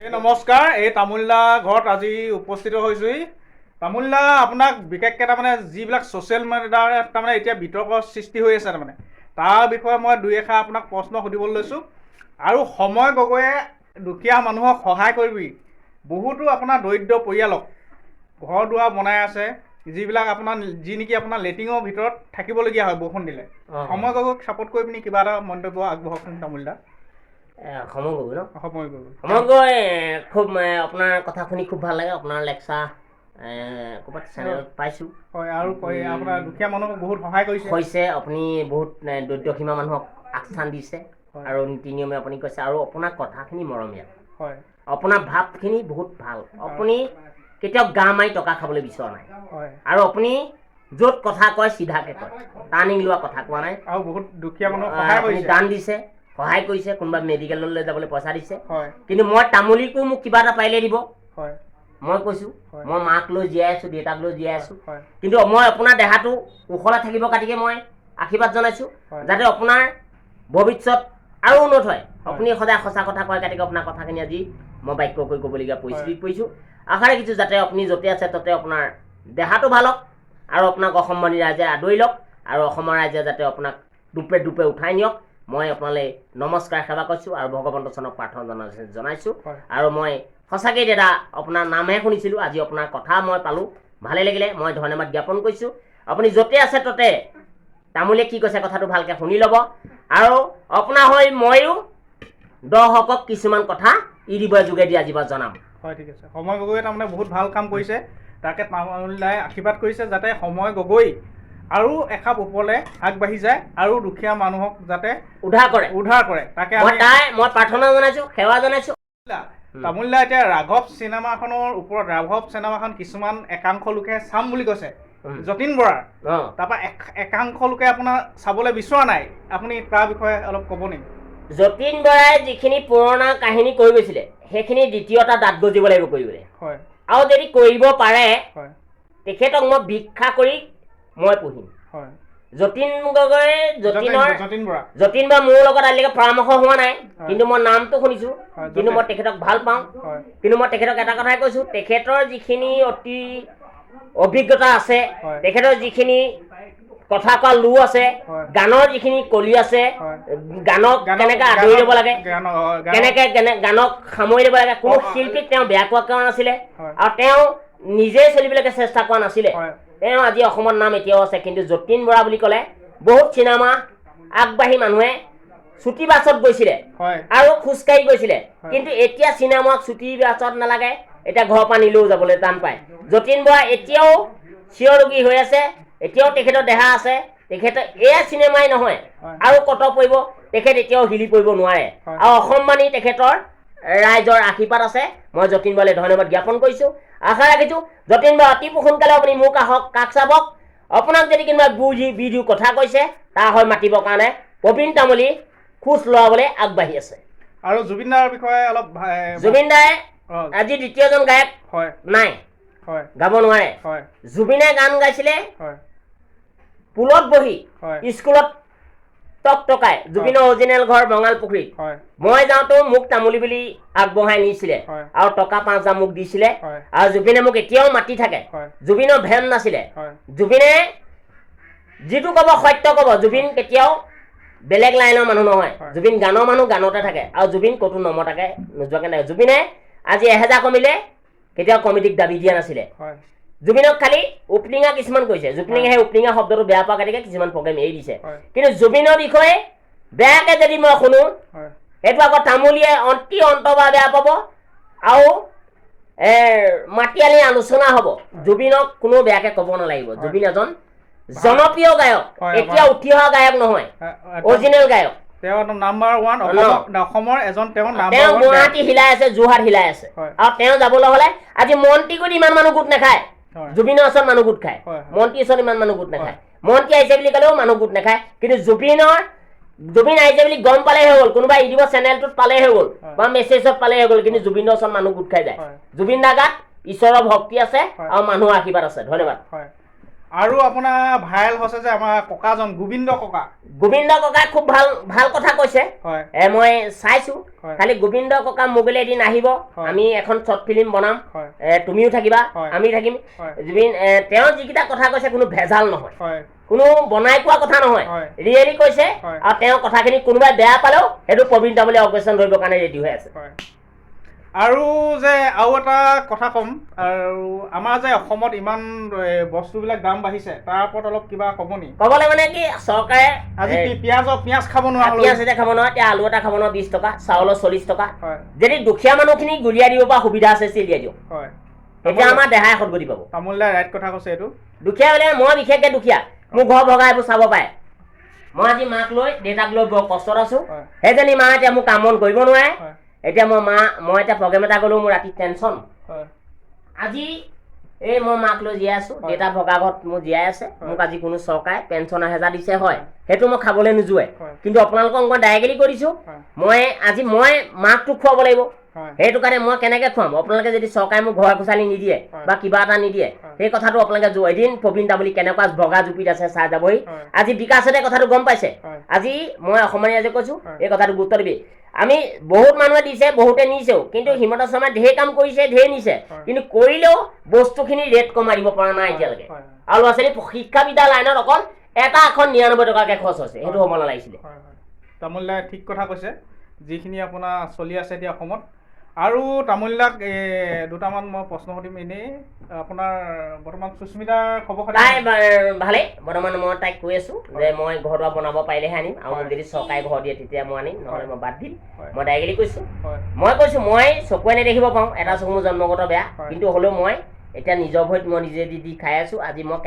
নমস্কাৰ, এই তামোলদা ঘৰত আজি উপস্থিত হৈছোঁ। তামোলদা আপোনাক বিশেষকৈ তাৰমানে যিবিলাক ছ'চিয়েল মিডিয়াৰ তাৰমানে এতিয়া বিতৰ্কৰ সৃষ্টি হৈ আছে তাৰমানে তাৰ বিষয়ে মই দুই এষাৰ আপোনাক প্ৰশ্ন সুধিবলৈ লৈছোঁ। আৰু সময় গগৈয়ে দুখীয়া মানুহক সহায় কৰি বহুতো আপোনাৰ দৰিদ্ৰ পৰিয়ালক ঘৰ দুৱাৰ বনাই আছে, যিবিলাক আপোনাৰ যি নেকি আপোনাৰ লেট্ৰিনৰ ভিতৰত থাকিবলগীয়া হয় বৰষুণ দিলে। সময় গগৈক ছাপোৰ্ট কৰি পিনি কিবা এটা মন্তব্য আগবঢ়াওকচোন তামোলদা। সময় গগৈ ন? সময় গগৈ খুব আপোনাৰ কথা শুনি খুব ভাল লাগে। আপোনাৰ লেকচাৰ ক'ৰবাত চেনেলত পাইছোঁ। হয়, আৰু আপোনাৰ দুখীয়া মানুহক বহুত সহায় কৰিছে। আপুনি বহুত দৰিদ্ৰ সীমা মানুহক আগস্থান দিছে আৰু নীতি নিয়মে আপুনি কৈছে, আৰু আপোনাৰ কথাখিনি মৰমীয়া। হয়, আপোনাৰ ভাৱখিনি বহুত ভাল। আপুনি কেতিয়াও গা মাৰি টকা খাবলৈ বিচৰা নাই, আৰু আপুনি য'ত কথা কয় চিধাকে কয়, টাৰ্ণিং লোৱা কথা কোৱা নাই। আৰু বহুত দুখীয়া মানুহক সহায় কৰিছে, দান দিছে, সহায় কৰিছে, কোনোবা মেডিকেললৈ যাবলৈ পইচা দিছে। কিন্তু মই তামুলীকো মোক কিবা এটা পাৰিলে দিব। মই কৈছোঁ, মই মাক লৈ জীয়াই আছোঁ, দেউতাক লৈ জীয়াই আছোঁ, কিন্তু মই আপোনাৰ দেহাটো কুশলে থাকিব কাটিকে মই আশীৰ্বাদ জনাইছোঁ, যাতে আপোনাৰ ভৱিষ্যত আৰু উন্নত হয়। আপুনি সদায় সঁচা কথা কয় কাটিকে আপোনাৰ কথাখিনি আজি মই বাক্য কৰি ক'বলগীয়া পৰিস্থিতিত পৰিছোঁ। আশা ৰাখিছোঁ যাতে আপুনি য'তে আছে ত'তে আপোনাৰ দেহাটো ভাল হওক, আৰু আপোনাক অসমবাসী ৰাইজে আদৰি লওক, আৰু অসমৰ ৰাইজে যাতে আপোনাক দুপে দুপে উঠাই নিয়ক। মই আপোনালৈ নমস্কাৰ সেৱা কৰিছোঁ আৰু ভগৱন্তৰ চৰণক প্ৰাৰ্থনা জনাইছোঁ। আৰু মই সঁচাকৈ দাদা আপোনাৰ নামহে শুনিছিলোঁ, আজি আপোনাৰ কথা মই পালোঁ, ভালেই লাগিলে। মই ধন্যবাদ জ্ঞাপন কৰিছোঁ। আপুনি য'তে আছে ত'তে তামোলে কি কৈছে কথাটো ভালকৈ শুনি ল'ব, আৰু আপোনাৰ হৈ ময়ো দৰ্শকক কিছুমান কথা ইউটিউবৰ যোগেদি আজি পৰা জনাম। হয়, ঠিক আছে। সময় গগৈয়ে তাৰমানে বহুত ভাল কাম কৰিছে, তাকে তামোলদাই আশীৰ্বাদ কৰিছে যাতে সময় গগৈ আৰু এখাপ ওপৰলৈ আগবাঢ়ি যায় আৰু দুখীয়া মানুহক যাতে উদ্ধাৰ কৰে তাকে মই প্ৰাৰ্থনা জনাইছোঁ, সেৱা জনাইছোঁ। তামোলদা এতিয়া ৰাঘৱ চিনেমাখনৰ ওপৰত, ৰাঘৱ চিনেমাখন কিছুমান একাংশ লোকে চাম বুলি কৈছে, যতীন বৰাৰ, তাৰপৰা একাংশ লোকে আপোনাৰ চাবলৈ বিচৰা নাই। আপুনি তাৰ বিষয়ে অলপ ক'ব নেকি? যতীন বৰাই যিখিনি পুৰণা কাহিনী কৈ গৈছিলে সেইখিনি দ্বিতীয়টা দাঁত গজিব লাগিব কৰিবলৈ। আৰু যদি কৰিব পাৰে তেখেতক মই ভিক্ষা কৰি মই পুহিম। যতীন গগৈ, যতীন বৰা মোৰ লগত আজিলৈকে পৰামৰ্শ হোৱা নাই, কিন্তু মই নামটো শুনিছোঁ, কিন্তু মই তেখেতক ভাল পাওঁ। কিন্তু মই তেখেতক এটা কথাই কৈছোঁ, তেখেতৰ যিখিনি অতি অভিজ্ঞতা আছে, তেখেতৰ যিখিনি কথা কোৱা লো আছে, গানৰ যিখিনি কলি আছে, গানক কেনেকৈ আদৰি ল'ব লাগে, কেনেকৈ গানক সামৰি ল'ব লাগে, কোনো শিল্পীক তেওঁ বেয়া কোৱা নাছিলে, আৰু তেওঁ নিজেই চলিবলৈকে চেষ্টা কৰা নাছিলে। তেওঁ আজি অসমত নাম এতিয়াও আছে। কিন্তু যতীন বৰা বুলি ক'লে বহুত চিনেমা আগবাঢ়ি মানুহে চুটি বাছত গৈছিলে আৰু খোজকাঢ়ি গৈছিলে, কিন্তু এতিয়া চিনেমাক চুটি বাছত নালাগে, এতিয়া ঘৰৰ পৰা নিলেও যাবলৈ টান পায়। যতীন বৰা এতিয়াও চিৰৰোগী হৈ আছে, এতিয়াও তেখেতৰ দেহা আছে। তেখেতে এয়া চিনেমাই নহয় আৰু কত পৰিব, তেখেত এতিয়াও হিলি পৰিব নোৱাৰে, আৰু অসমবাণী তেখেতৰ ৰাইজৰ আশীৰ্বাদ আছে। মই যতীন বৰালৈ ধন্যবাদ জ্ঞাপন কৰিছোঁ। আশা ৰাখিছোঁ যতীন বৰা অতি সোনকালে আপুনি মোক আহক, কাষ চাবক। আপোনাক যদি কোনোবা বিজু কথা কৈছে তাৰ হৈ মাতিবৰ কাৰণে প্ৰবীণ তামুলী খোজ লোৱাবলৈ আগবাঢ়ি আছে। আৰু জুবিন দাৰ বিষয়ে অলপ, জুবিন দাই আজি দ্বিতীয়জন গায়ক নাই, গাব নোৱাৰে। জুবিনে গান গাইছিলে পুলত বহি, স্কুলত টকটকাই। জুবিনৰ অৰিজিনেল ঘৰ বঙালপুখুৰীত। মই যাওঁতো মোক তামুলী বুলি আগবঢ়াই নিছিলে, আৰু টকা 5,000 মোক দিছিলে, আৰু জুবিনে মোক এতিয়াও মাতি থাকে। জুবিনৰ ভেন নাছিলে। জুবিনে যিটো ক'ব সত্য ক'ব। জুবিন কেতিয়াও বেলেগ লাইনৰ মানুহ নহয়। জুবিন গানৰ মানুহ, গানতে থাকে, আৰু জুবিন ক'তো নমতাকে নোযোৱাকে নাই। জুবিনে আজি 1000 কমিলে কেতিয়াও কমিটিক দাবী দিয়া নাছিলে। জুবিনক খালি ওপলিঙা কিছুমান কৈছে, জুবিনে সেই ওপলিঙা শব্দটো বেয়া পোৱা কাটিকে কিছুমান প্ৰগ্ৰেম এৰি দিছে। কিন্তু জুবিনৰ বিষয়ে বেয়াকে যদি মই শুনো, সেইটো আকৌ তামুলীয়ে অতি অন্তৰপৰা বেয়া পাব, আৰু মাটিয়ালি আলোচনা হ'ব। জুবিনক কোনো বেয়াকে ক'ব নালাগিব। জুবিন এজন জনপ্ৰিয় গায়ক, এতিয়া উঠি অহা গায়ক নহয়, অৰিজিনেল গায়ক। তেওঁ নাম্বাৰ 1 অসমৰ এজন, তেওঁ গুৱাহাটী হিলাই আছে, যোৰহাট হিলাই আছে, আৰু তেওঁ যাবলৈ হ'লে আজি মন্ত্ৰীকো ইমান মানুহ গোট নাখায়, জুবিনৰ ওচৰত মানুহ গোট খায়। মন্ত্ৰীৰ ওচৰত ইমান মানুহ গোট নাখায়। মন্ত্ৰী আহিছে বুলি ক'লেও মানুহ গোট নাখায়। কিন্তু জুবিন আহিছে বুলি গম পালেই হৈ গ'ল, কোনোবা ইউটিউবৰ চেনেলটোত পালেই হৈ গ'ল, বা মেছেজত পালেই হৈ গ'ল, কিন্তু জুবিনৰ ওচৰত মানুহ গোট খাই যায়। জুবিন দাৰ গাত ঈশ্বৰৰ ভক্তি আছে আৰু মানুহৰ আশীৰ্বাদ আছে। ধন্যবাদ। আৰু আপোনাৰ ভাইৰেল হৈছে যে আমাৰ ককাজন গোবিন্দ ককা খুব ভাল ভাল কথা কৈছে। মই চাইছো। খালি গোবিন্দ ককা মোবাইলে এদিন আহিব, আমি এখন শ্বৰ্ট ফিল্ম বনাম, তুমিও থাকিবা, আমি থাকিম। তেওঁ যিকেইটা কথা কৈছে কোনো ভেজাল নহয়, কোনো বনাই কোৱা কথা নহয়, ৰিয়েলি কৈছে। আৰু তেওঁ কথাখিনি কোনোবাই বেয়া পালেও সেইটো প্ৰবীণ তামুলী অবজেকশ্যন ধৰিবৰ কাৰণে ৰেডি হৈ আছে। আৰু যে আৰু এটা কথা ক'ম, আৰু আমাৰ যে অসমত ইমান বস্তুবিলাক দাম বাঢ়িছে, তাৰ ওপৰত অলপ কিবা ক'ব নি? ক'বলৈ মানে কি, চৰকাৰে আজি পিঁয়াজ খাব নোৱাৰা, পিঁয়াজ এতিয়া খাব নোৱাৰে, এতিয়া আলু এটা খাব নোৱাৰে 20 টকা, চাউলৰ 40 টকা। যদি দুখীয়া মানুহখিনি গুলিয়াই দিব পৰা সুবিধা আছে চিলিয়াই দিয়ক, এতিয়া আমাৰ দেহাই সদগতি পাব। তামোল দাই ৰাইট কথা কৈছে এইটো। দুখীয়া বোলে মই বিশেষকে দুখীয়া, মোৰ ঘৰ ভগা এইবোৰ চাব পাৰে। মই আজি মাক লৈ দেউতাক লৈ বৰ কষ্টত আছো। সেইজনী মা এতিয়া মোক কাম বন কৰিব নোৱাৰে। এতিয়া মই এতিয়া প্ৰগ্ৰেম এটা গ'লো, মোৰ ৰাতি টেনশ্যন। আজি এই মই মাক লৈ জীয়াই আছো, দেউতা ভগা ঘৰত মোৰ জীয়াই আছে। মোক আজি কোনো চৰকাৰে পেঞ্চন 1000 দিছে, হয় সেইটো মই খাবলৈ নোযোৱে, কিন্তু আপোনালোকক মই ডাইৰেক্টলি কৰিছো, মই মাকটো খুৱাব লাগিব। সেইটো কাৰণে মই কেনেকে খুৱাম? আপোনালোকে যদি চৰকাৰে মোক ঘৰ খুচালি নিদিয়ে বা কিবা এটা নিদিয়ে, সেই কথাটো আপোনালোকে এদিন প্ৰবীণ তামুলী কেনেকুৱা বগা জুপিত আছে চাই যাবহি। আজি বিকাশতে কথাটো গম পাইছে। আজি মই অসমীয়া আজি কৈছো, এই কথাটো গুৰুত্ব দিবি। আমি বহুত মানুহে দিছে, বহুতে নিছেও, কিন্তু হিমন্ত শৰ্মাই ঢেৰ কাম কৰিছে, ঢেৰ নিছে, কিন্তু কৰিলেও বস্তুখিনি ৰেট কমাই দিব পৰা নাই এতিয়ালৈকে। আৰু ল'ৰা ছোৱালী শিক্ষা বিদ্যা লাইনত অকল এটা এখন 99 টকাকে খৰচ হৈছে, সেইটো হ'ব নালাগিছিলে। তামোল দাই ঠিক কথা কৈছে, যিখিনি আপোনাৰ চলি আছে এতিয়া অসমত। আৰু তামোল দাক দুটামান মই প্ৰশ্ন সুধিম। এনেই আপোনাৰ বৰ্তমান সুস্মিতাৰ খবৰ খাতি? তাই ভালেই বৰ্তমান। মই তাইক কৈ আছো যে মই ঘৰ দুৱাৰ বনাব পাৰিলেহে আনিম, আৰু যদি চৰকাৰে ঘৰ দিয়ে তেতিয়া মই আনিম, নহ'লে মই বাদ দিম। মই ডাইৰেক্টলি কৈছো, মই চকুৱে নেদেখিব পাৰোঁ, এটা চকু মোৰ জন্মগত বেয়া, কিন্তু হ'লেও মই এতিয়া নিজৰ ভৰিত মই নিজে দি খাই আছো। আজি মই